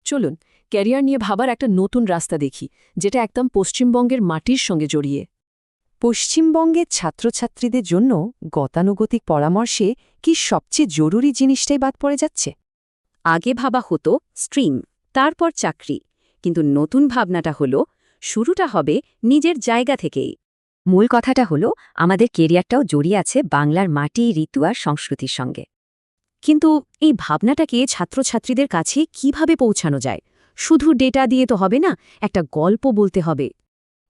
চলুন ক্যারিয়ার নিয়ে ভাবার একটা নতুন রাস্তা দেখি, যেটা একদম পশ্চিমবঙ্গের মাটির সঙ্গে জড়িয়ে। পশ্চিমবঙ্গের ছাত্রছাত্রীদের জন্য গতানুগতিক পরামর্শে কি সবচেয়ে জরুরি জিনিসটাই বাদ পড়ে যাচ্ছে? আগে ভাবা হতো স্ট্রিম, তারপর চাকরি, কিন্তু নতুন ভাবনাটা হলো শুরুটা হবে নিজের জায়গা থেকেই। মূল কথাটা হলো আমাদের কেরিয়ারটাও জড়িয়ে আছে বাংলার মাটি, ঋতু আর সংস্কৃতির সঙ্গে। কিন্তু এই ভাবনাটাকে ছাত্রছাত্রীদের কাছে কিভাবে পৌঁছানো যায়? শুধু ডেটা দিয়ে তো হবে না, একটা গল্প বলতে হবে।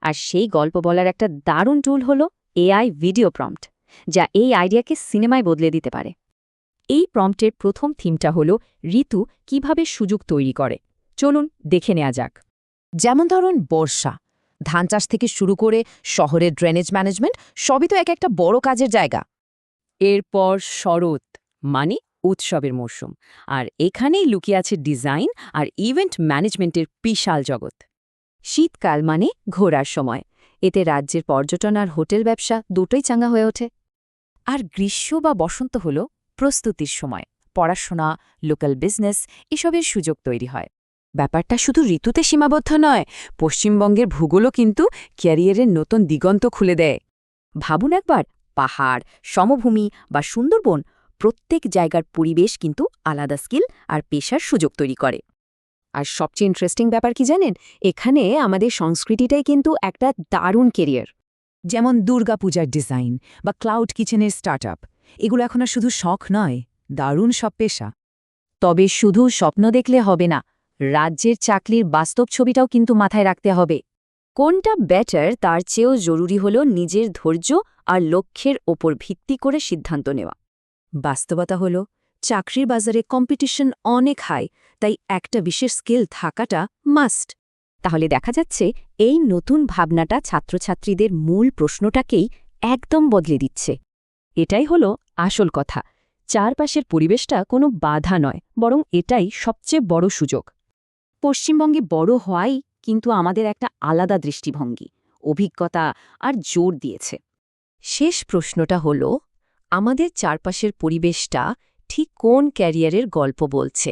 আর সেই গল্প বলার একটা দারুণ টুল হলো এআই ভিডিও প্রম্পট, যা এই আইডিয়াকে সিনেমায় বদলে দিতে পারে। এই প্রম্পটের প্রথম থিমটা হলো ঋতু কিভাবে সুযোগ তৈরি করে। চলুন দেখে নেওয়া যাক। যেমন ধরুন বর্ষা, ধান চাষ থেকে শুরু করে শহরের ড্রেনেজ ম্যানেজমেন্ট, সবই তো এক একটা বড় কাজের জায়গা। এরপর শরৎ, মানে উৎসবের মরশুম, আর এখানেই লুকিয়ে আছে ডিজাইন আর ইভেন্ট ম্যানেজমেন্টের বিশাল জগৎ। শীতকাল মানে ঘোরার সময়, এতে রাজ্যের পর্যটন আর হোটেল ব্যবসা দুটোই চাঙ্গা হয়ে ওঠে। আর গ্রীষ্ম বা বসন্ত হল প্রস্তুতির সময়, পড়াশোনা, লোকাল বিজনেস এসবের সুযোগ তৈরি হয়। ব্যাপারটা শুধু ঋতুতে সীমাবদ্ধ নয়, পশ্চিমবঙ্গের ভূগোলও কিন্তু ক্যারিয়ারের নতুন দিগন্ত খুলে দেয়। ভাবুন একবার, পাহাড়, সমভূমি বা সুন্দরবন, প্রত্যেক জায়গার পরিবেশ কিন্তু আলাদা স্কিল আর পেশার সুযোগ তৈরি করে। আর সবচেয়ে ইন্টারেস্টিং ব্যাপার কি জানেন, এখানে আমাদের সংস্কৃতিটাই কিন্তু একটা দারুণ কেরিয়ার। যেমন দুর্গাপূজার ডিজাইন বা ক্লাউড কিচেনের স্টার্টআপ, এগুলো এখন আর শুধু শখ নয়, দারুণ সব পেশা। তবে শুধু স্বপ্ন দেখলে হবে না, রাজ্যের চাকরির বাস্তব ছবিটাও কিন্তু মাথায় রাখতে হবে। কোনটা বেটার তার চেয়েও জরুরি হলো নিজের ধৈর্য আর লক্ষ্যের ওপর ভিত্তি করে সিদ্ধান্ত নেওয়া। বাস্তবতা হল চাকরির বাজারে কম্পিটিশন অনেক হাই, তাই একটা বিশেষ স্কিল থাকাটা মাস্ট। তাহলে দেখা যাচ্ছে এই নতুন ভাবনাটা ছাত্রছাত্রীদের মূল প্রশ্নটাকেই একদম বদলে দিচ্ছে। এটাই হলো আসল কথা, চারপাশের পরিবেশটা কোনো বাধা নয়, বরং এটাই সবচেয়ে বড় সুযোগ। পশ্চিমবঙ্গে বড় হওয়াই কিন্তু আমাদের একটা আলাদা দৃষ্টিভঙ্গি, অভিজ্ঞতা আর জোর দিয়েছে। শেষ প্রশ্নটা হল, আমাদের চারপাশের পরিবেশটা ঠিক কোন ক্যারিয়ারের গল্প বলছে?